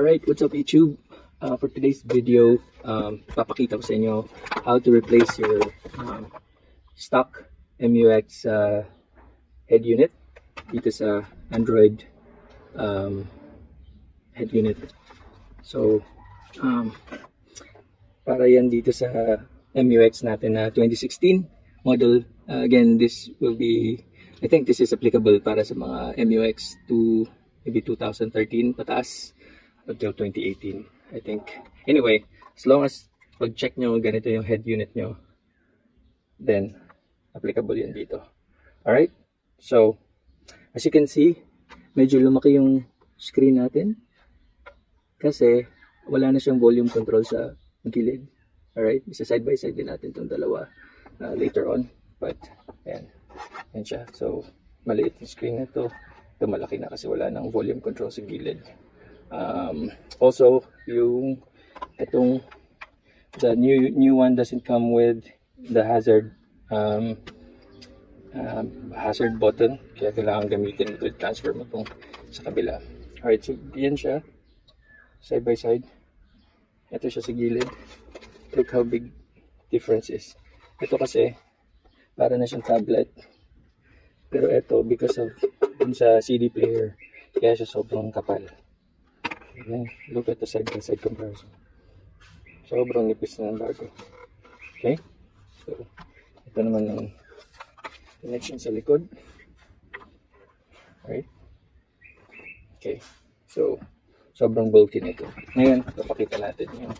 Alright, what's up YouTube? For today's video, papakita ko sa inyo how to replace your stock MUX head unit dito sa Android head unit. So, para yan dito sa MUX natin na 2016 model. Again, this will be, I think this is applicable para sa mga MUX to maybe 2013 pataas until 2018, I think. Anyway, as long as pag-check nyo ganito yung head unit nyo, then applicable yan dito. Alright, so as you can see, medyo lumaki yung screen natin kasi wala na siyang volume control sa gilid. Alright, isa side by side din natin itong dalawa later on, but ayan, yan siya. So maliit yung screen na ito, malaki na kasi wala nang volume control sa gilid. Also, yung itong the new one doesn't come with the hazard hazard button, kaya kailangan gamitin ito, transfer mo itong sa kabila. Alright, so yan siya side by side, ito siya sa gilid. Look how big difference is. Ito kasi para na siyang tablet, pero ito because of dun sa CD player kaya siya sobrang kapal. Ayan, look at the side by side comparison. Sobrang nipis na ng bago. Okay, so ito naman yung connection sa likod. Right. Okay, so sobrang bulky nito. Ngayon, papakita natin yung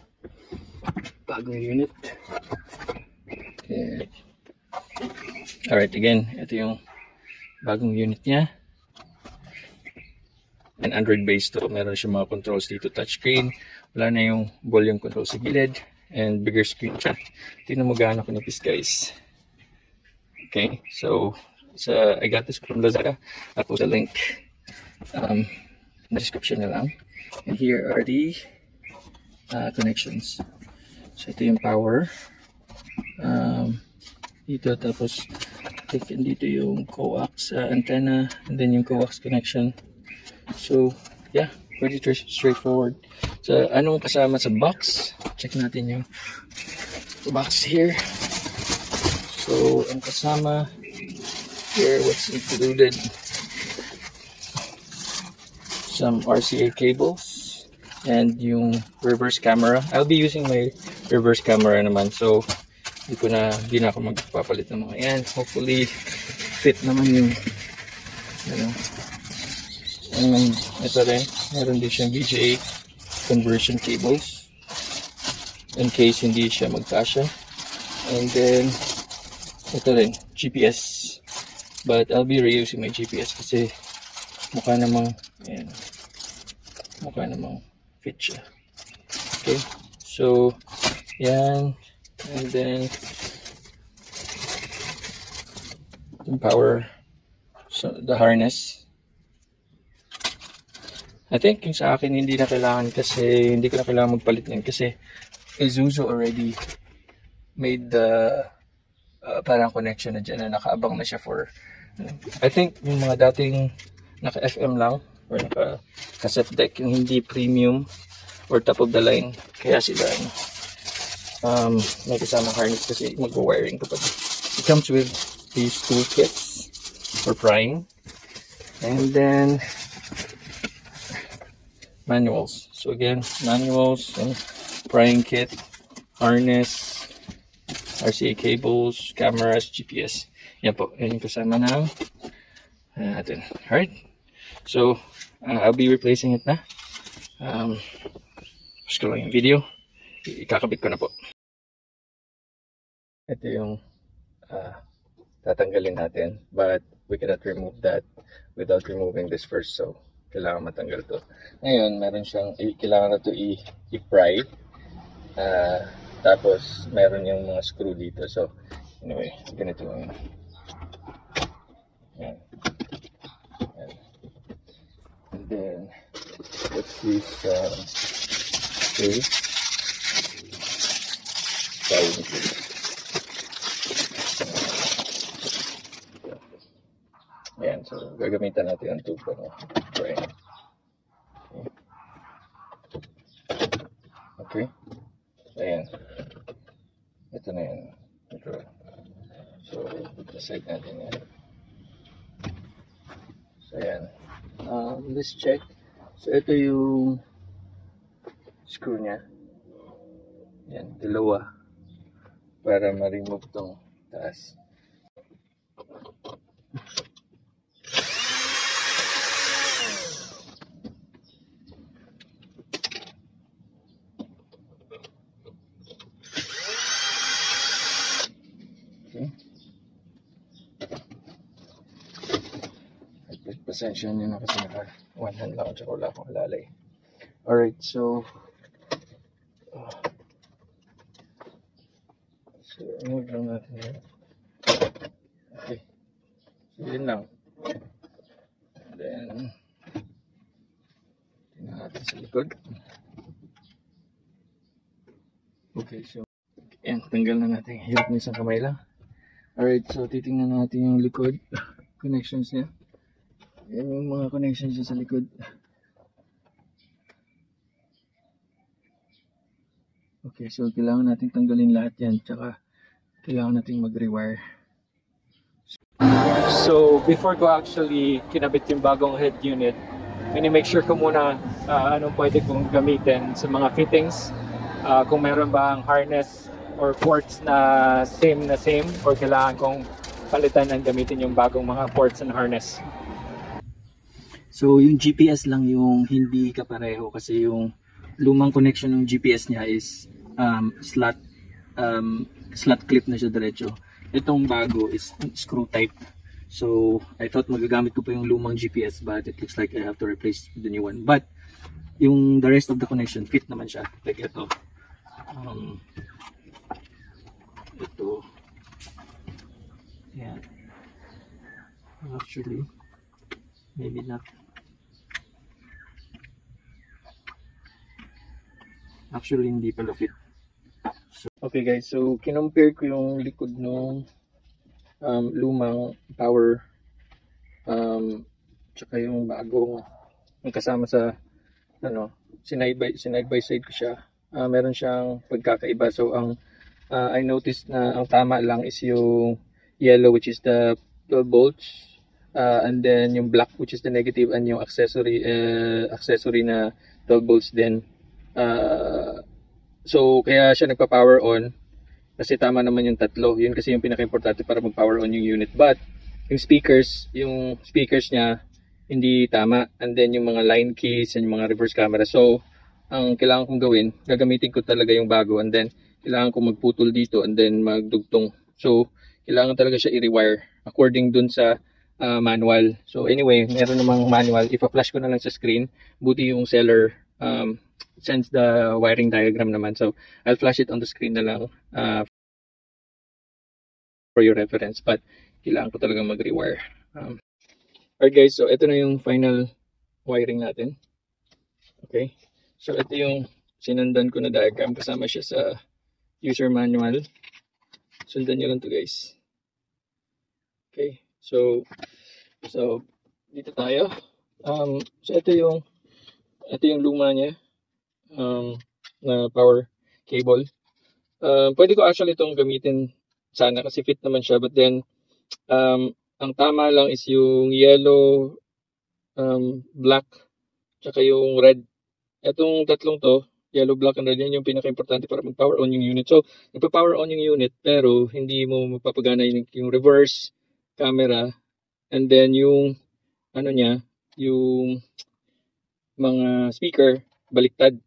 bagong unit. Okay. Alright, again, ito yung bagong unit niya. And Android based to, meron siya mga controls dito, touchscreen, wala na yung volume control sa gilid, and bigger screen siya. Tingnan mo gaano kanipis, guys. Okay, so I got this from Lazada. I'll post a link in the description na lang. And here are the connections. So ito yung power dito, tapos dito yung coax antenna, and then yung coax connection. So yeah, pretty straightforward. So anong kasama sa box? Check natin yung box here. So ang kasama here, what's included, some RCA cables and yung reverse camera. I'll be using my reverse camera naman, so hindi na ako magpapalit ng mga yan. Hopefully fit naman yung ito rin, meron din siyang VGA conversion cables in case hindi siya magkasya. And then ito rin, GPS, but I'll be reusing my GPS kasi mukha namang fit siya. Okay, so yan, and then yung power, so the harness. I think yung sa akin hindi na kailangan kasi hindi ko na kailangan magpalit yan kasi Isuzu already made the parang connection na dyan na nakaabang na siya for, I think yung mga dating naka FM lang or naka cassette deck, yung hindi premium or top of the line, kaya sila may kasamang harness kasi mag-wiring ka pa. It comes with these two kits for prying, and then manuals. So again, manuals and prying kit, harness, RCA cables, cameras, GPS. Yan po, yan yung kasama ng natin. Alright, so I'll be replacing it na. Pause ko lang yung video, ikakabit ko na po. Ito yung tatanggalin natin, but we cannot remove that without removing this first, so kailangan matanggal to. Ngayon, meron siyang, kailangan na to i-pry. Tapos, meron yung mga screw dito. So, anyway, ganito lang yun. Yan. Yan. And then, let's use screw. Ayan, so gagamitan natin ang tubo ng pry. Okay. Okay. So, ayan. Ito na yan. So, decide natin yan. So, ayan. Let's check. So, ito yung screw niya. Yan, dalawa. Para ma-remove tong taas. Okay. Pasensya nyo na kasi naka one hand lang at wala akong alalay. Alright, so remove lang natin yan. Okay. So yun lang. Then tingnan natin sa likod. Okay, so yan, tanggal na natin. Hirap na isang kamay lang. Alright, so titingnan natin yung likod connections niya. Yan yung mga connections niya sa likod. Okay, so kailangan natin tanggalin lahat yan. Tsaka kailangan natin mag-rewire. So before ko actually kinabit yung bagong head unit, make sure ko muna anong pwede kong gamitin sa mga fittings. Kung meron bang harness or ports na same or kailangan kong palitan and gamitin yung bagong mga ports and harness. So yung GPS lang yung hindi kapareho kasi yung lumang connection ng GPS niya is slot clip na siya diretso. Itong bago is screw type. So I thought magagamit ko pa yung lumang GPS but it looks like I have to replace the new one. But yung the rest of the connection fit naman siya. Like ito. Ito. Yeah. Actually, maybe not. Actually, hindi pala fit. So, okay guys, so kinompare ko yung likod ng lumang power tsaka yung bagong yung kasama sa sinide by side ko siya. Meron siyang pagkakaiba. So ang I noticed na ang tama lang is yung yellow which is the 12 volts and then yung black which is the negative and yung accessory na 12 volts din. So kaya siya nagpa-power on kasi tama naman yung tatlo. Yun kasi yung pinaka-importante para mag-power on yung unit. But yung speakers niya hindi tama, and then yung mga line keys and yung mga reverse camera. So ang kailangan kong gawin, gagamitin ko talaga yung bago, and then kailangan kong magputol dito and then magdugtong. So kailangan talaga siya i-rewire according dun sa manual. So anyway, meron namang manual. Ipa-flash ko na lang sa screen. Buti yung seller sends the wiring diagram naman. So I'll flash it on the screen na lang for your reference. But kailangan ko talaga mag-rewire. Alright guys, so ito na yung final wiring natin. Okay. So ito yung sinundan ko na diagram, kasama siya sa user manual. Sundan nyo lang to guys. Okay, so dito tayo. So ito yung luma niya na power cable. Pwede ko actually itong gamitin sana kasi fit naman siya, but then ang tama lang is yung yellow, black, tsaka yung red. Itong tatlong to, yellow, black, and red, yan yung pinaka-importante para mag-power on yung unit. So, nagpa-power on yung unit, pero hindi mo mapapagana yung reverse camera, and then yung, yung mga speaker, baliktad.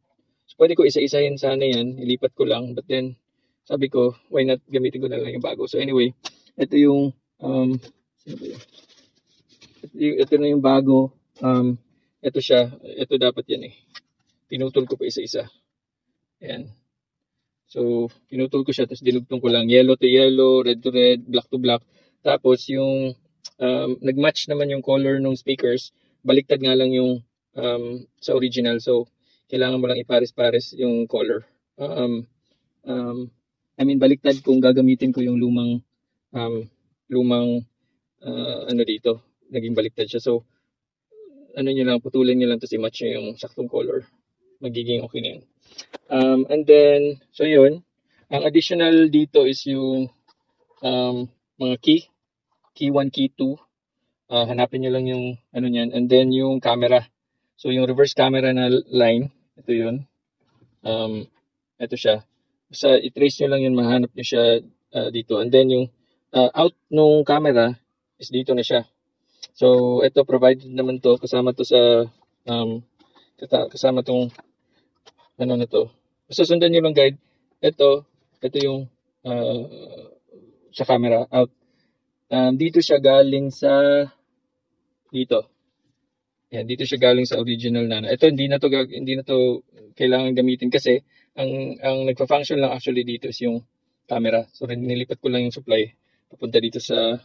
So, pwede ko isa-isahin sana yan, ilipat ko lang, but then, sabi ko, why not gamitin ko na lang yung bago. So, anyway, ito yung, ito na yung bago, ito siya, ito dapat yan eh. Pinutol ko pa isa-isa. Ayan. So, pinutol ko siya, tapos dinugtong ko lang yellow to yellow, red to red, black to black. Tapos yung nag-match naman yung color ng speakers, baliktad nga lang yung sa original. So, kailangan mo lang ipares-pares yung color. Baliktad kung gagamitin ko yung lumang dito. Naging baliktad siya. So, putulin nyo lang, tapos i-match nyo yung saktong color. Magiging okay na yun. And then, so yun. Ang additional dito is yung mga key 1, key 2. Hanapin nyo lang yung ano niyan. And then yung camera. So yung reverse camera na line, ito yun. Ito siya. Basta i-trace nyo lang yun, mahanap nyo siya dito. And then yung out nung camera is dito na siya. So ito provided naman to, kasama to sa kasama tong ano na to. Basta sundan nyo lang guide. Ito yung sa camera out. Dito siya galing sa dito. Yan, dito siya galing sa original na. Ito hindi na to kailangan gamitin kasi ang nagfa-function lang actually dito is yung camera. So nilipat ko lang yung supply papunta dito sa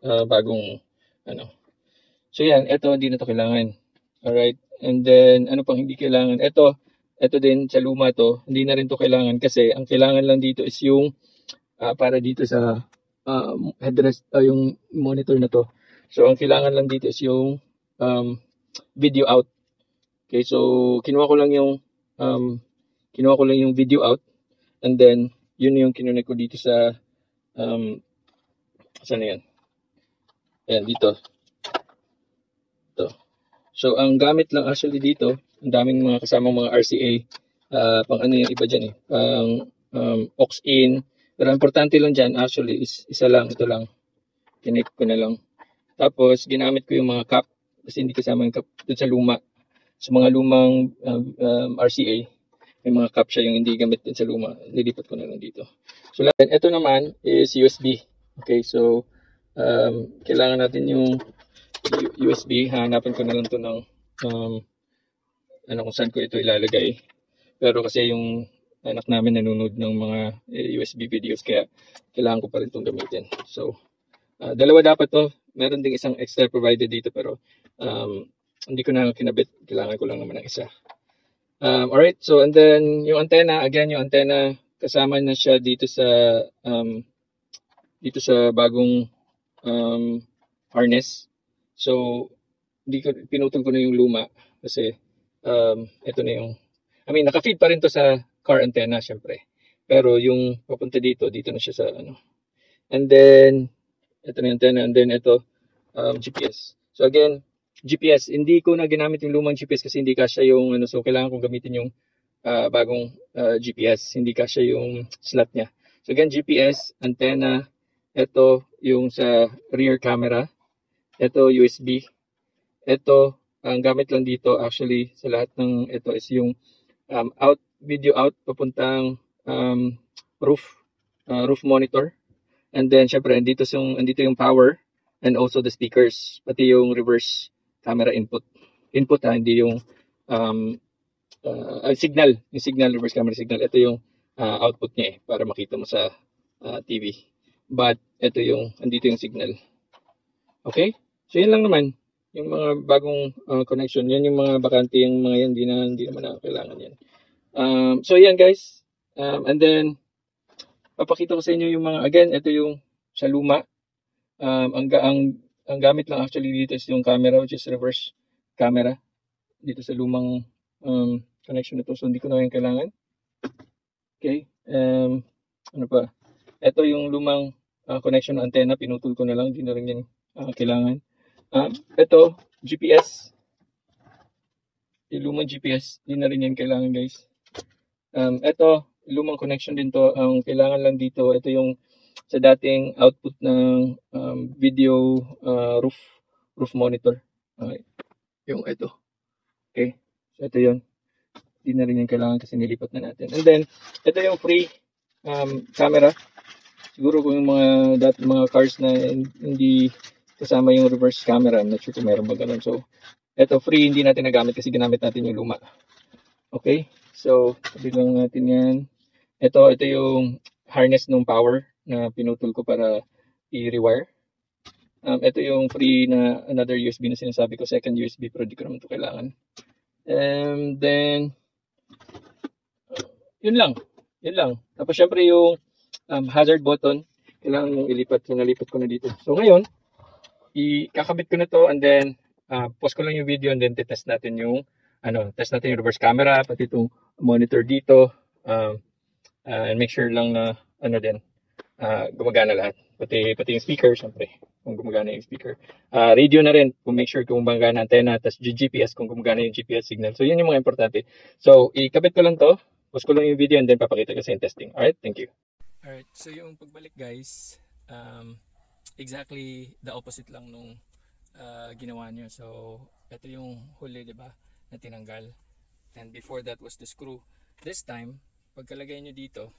bagong ano. So yan, ito hindi na to kailangan. All right. And then ano pang hindi kailangan? Ito din sa luma to, hindi na rin to kailangan kasi ang kailangan lang dito is yung para dito sa headrest yung monitor na to. So ang kailangan lang dito is yung video out. Okay, so kinuha ko lang yung video out and then yun yung kinunik ko dito sa saan yan? Ayan, dito. Ito. So ang gamit lang actually dito, ang daming mga kasamang mga RCA pang ano yung iba dyan pang aux in. Pero importante lang dyan actually is isa lang, ito lang. Kinik ko na lang. Tapos ginamit ko yung mga cap kasi hindi kasama yung cap doon sa luma. Sa mga lumang RCA, may mga cap siya yung hindi gamit din sa luma. Nilipat ko na lang dito. So ito naman is USB. Okay, so kailangan natin yung USB. Hanapan ko na lang to ng kung saan ko ito ilalagay. Pero kasi yung anak namin nanonood ng mga USB videos kaya kailangan ko pa rin itong gamitin. So, dalawa dapat to. Meron ding isang extra provided dito pero hindi ko na kinabit. Kailangan ko lang naman ng isa. Alright, so and then yung antenna, again yung antenna kasama na siya dito sa bagong harness. So, pinutol ko na yung luma kasi ito na yung naka-feed pa rin to sa car antenna syempre. Pero yung papunta dito na siya sa ano. And then ito na yung antenna and then ito GPS. So again, GPS, hindi ko na ginamit yung lumang GPS kasi hindi kasya yung so kailangan kong gamitin yung bagong GPS, hindi kasya yung slot niya. So again, GPS, antenna, ito yung sa rear camera, ito USB, ito ang gamit lang dito actually sa lahat ng ito is yung video out papuntang roof monitor. And then syempre andito yung power and also the speakers, pati yung reverse camera input hindi yung signal, reverse camera signal. Ito yung output niya para makita mo sa TV. But ito andito yung signal. Okay? So yun lang naman yung mga bagong connection. Yan yung mga bakante, yung mga yan hindi naman na kailangan yan. So yan guys. And then papakita ko sa inyo yung mga, again, ito yung sa luma. Ang gamit lang actually dito is yung camera, which is reverse camera. Dito sa lumang connection nito. So hindi ko na yung kailangan. Okay. Ano pa? Ito yung lumang connection ng antenna. Pinutol ko na lang. Hindi na rin yan kailangan. Ito, GPS. Yung lumang GPS. Hindi na rin yan kailangan guys. Ito, lumang connection din to. Ang kailangan lang dito, ito yung sa dating output ng video roof monitor. Okay. Yung ito. Okay. So ito yun. Hindi na rin yung kailangan kasi nilipat na natin. And then, ito yung free camera. Siguro kung yung mga cars na hindi kasama yung reverse camera, I'm not sure kung meron ba ganun. So, ito free, hindi natin nagamit kasi ginamit natin yung luma. Okay? So, sabi lang natin yan. Ito yung harness ng power na pinutol ko para i-rewire. Ito yung free na another USB na sinasabi ko, second USB, pero di ko naman ito kailangan. And then, yun lang. Tapos syempre yung hazard button, kailangan mong ilipat. So, nalipat ko na dito. So, ngayon, ikakabit ko na to and then pause ko lang yung video and then test natin yung reverse camera, pati itong monitor dito. And make sure lang na gumagana lahat. Pati yung speaker, syempre, kung gumagana yung speaker. Radio na rin, kung make sure kung gumagana antenna, tapos GPS, kung gumagana yung GPS signal. So, yun yung mga importante. So, ikabit ko lang to, pause ko lang yung video, and then papakita ko sa yung testing. Alright, thank you. Alright, so yung pagbalik guys, exactly the opposite lang nung ginawa nyo. So, ito yung huli, di ba, na tinanggal. And before that was the screw. This time, pagkalagay nyo dito,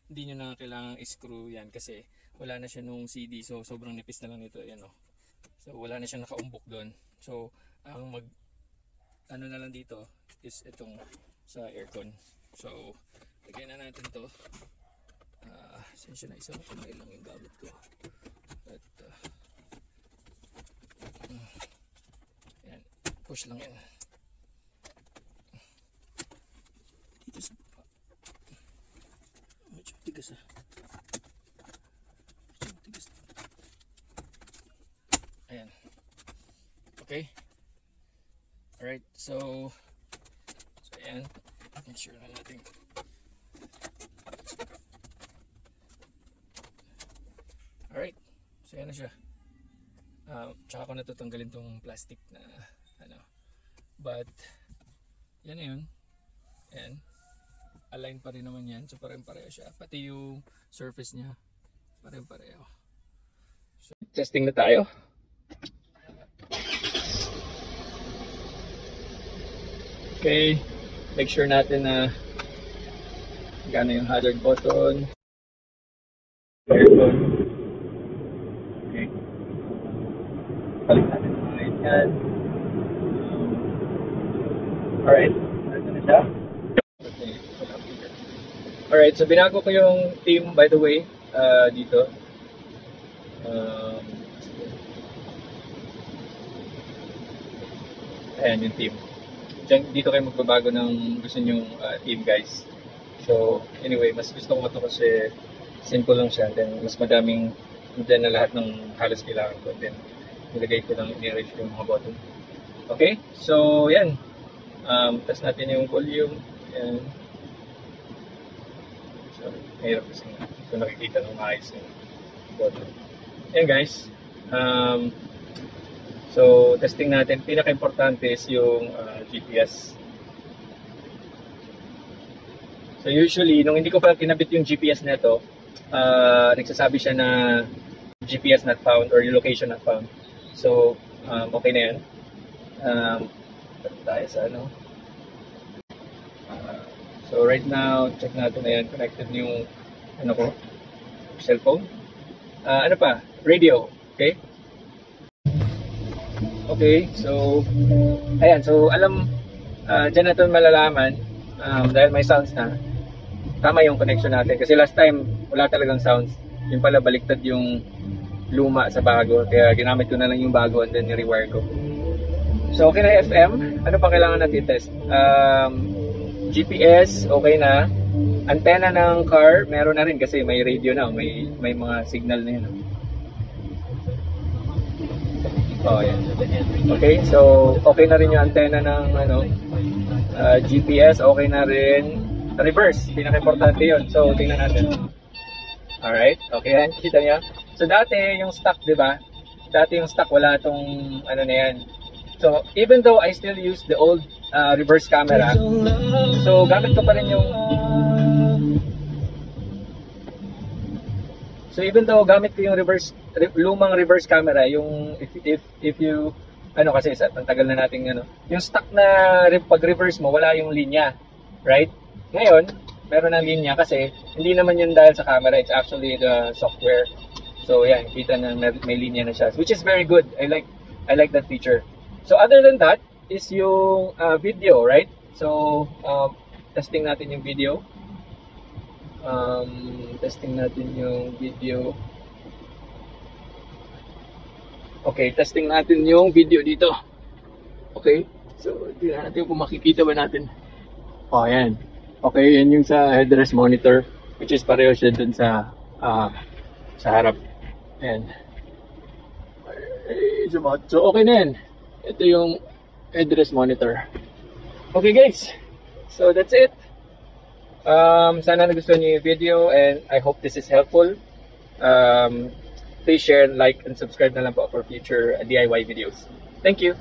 hindi nyo na kailangang i-screw yan kasi wala na siya nung CD. So, sobrang nipis na lang nito. Ayan, oh. So, wala na siya nakaumbok doon. So, ang ano na lang dito is itong sa aircon. So, lagyan na natin to. Sensya na, isang kamay lang yung gamit ko. At, yan, push lang yan. Dito sa baba. Medyo tigas Medyo tigas Ayan. Okay. Alright, so ayan. Make sure na natin. Alright, so yan na siya. Tsaka ko natutanggalin tong plastic na but yan na yun. Ayan, align pa rin naman yan, so pareho siya, pati yung surface niya pareho. So, testing na tayo. Okay, make sure natin na gana yung hazard button. Aircon. Okay. Balik natin yung mga yan. Alright, ito na siya. Okay. Alright, so binago ko yung theme, by the way, dito. Ayan yung theme. Dito kayo magbabago ng gusto nyong theme, guys. So, anyway, mas gusto ko ito kasi simple lang siya. Then, mas madaming dyan na lahat ng halos kailangan ko. Then, nilagay ko lang, in-arrange ko yung mga button. Okay? So, yan. Test natin yung volume. Yan. So, mahirap kasi kung nakikita ng maayos yung button. Yan, guys. So, testing natin. Pinaka-importante is yung GPS. So, usually, nung hindi ko pa kinabit yung GPS nito, nagsasabi siya na GPS not found or your location not found. So, okay na yan. Tayo sa so, right now, check natin na yan. Connected yung cellphone. Ano pa? Radio. Okay? Okay, so, ayan. So, dyan natin malalaman, dahil may sounds na, tama yung connection natin. Kasi last time, wala talagang sounds. Yung pala, baliktad yung luma sa bago. Kaya ginamit ko na lang yung bago and then i-rewire ko. So, okay na FM. Ano pa kailangan natin test? GPS, okay na. Antenna ng car, meron na rin kasi may radio na. May mga signal na yun. Oh, yan. Okay, so okay na rin yung antenna ng GPS, okay na rin. Reverse, pinaka-importante yun. So, tingnan natin. Alright, okay yan. Kita niya. So, dati yung stock, di ba? Dati yung stock, wala tong na yan. So, even though I still use the old reverse camera, so gamit ko pa rin yung gamit ko yung lumang reverse camera, yung if you kasi ang tagal na nating yung stock na pag-reverse mo, wala yung linya, right? Ngayon, meron ng linya kasi hindi naman yun dahil sa camera, it's actually the software. So, yan, kita na may linya na siya, which is very good. I like that feature. So, other than that is yung video, right? So, testing natin yung video. Okay, testing natin yung video dito. Okay, so tingnan natin kung makikita ba natin. Oh, yan. Okay, yan yung sa headrest monitor, which is pareho siya dun sa harap. Ayan. So, okay na yan. Ito yung headrest monitor. Okay, guys. So, that's it. Sana nagustuhan niyo yung video and I hope this is helpful. Please share, like, and subscribe na lang po for future DIY videos. Thank you!